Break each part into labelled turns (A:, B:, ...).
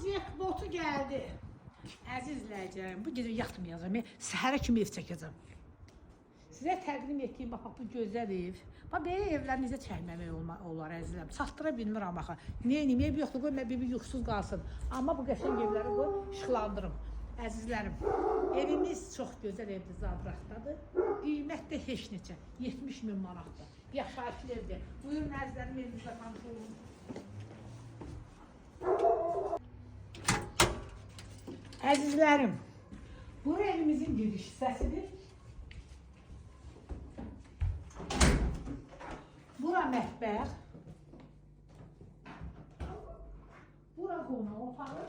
A: Jackpotu gəldi. Əziz izləyicilərim, bu gecə yatmayacağım. Səhərə kimi ev çəkəcəm. Sizə təqdim etdiyim bax bu gözəl ev. Bax belə evləri necə çəkməmək olar əzizlərim. Çatdıra bilmirəm axı. Neyim, ev yoxdur, qoy mən bir yuxusuz qalsın. Amma bu qəşəng evləri qoy işıqlandırım. Əzizlərim, evimiz çox gözəl evdir, Zabraqdadır. Qiymət də heç neçə, 70.000 manatdır. Yaşayışlı evdir. Buyurun əzizlərim, evimizdə tanış olun. Əzizlərim, bu evimizin giriş hissəsidir. Bura mətbəx. Bura qonaq otağı.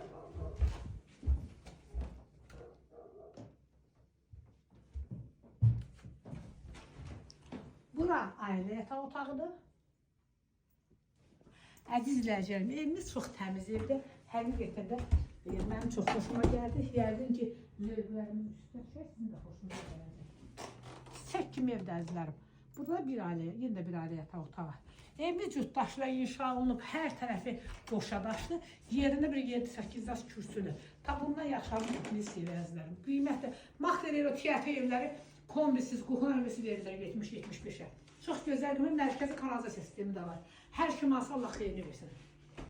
A: Bura ailə yataq otağıdır. Əziz izləyicilərim, evimiz çox təmiz evdir. Həqiqətən də mənim çox xoşuma gəldi. Yəqin ki, lövlərimin üstünə sizin də xoşuna gələcək. Çiçək kimi evdə əzizlərim. Burada bir ailə, yenə də bir ailə yataq otağı. Evimiz cütdaşla inşa olunub, hər tərəfi boşadaşlı. Yerində bir 7-8 yaş kürsülü. Ta bundan yaşarlı gitmeyi seviyor əzizlərim. Qiymətli. Maklerero tiyafi evləri kombisiz, kuhun evisi verirlər 70-75'e. Çox gözəl, mərkəzi kanalizasiya sistemi də var. Hər kim alsa Allah xeyrini versin.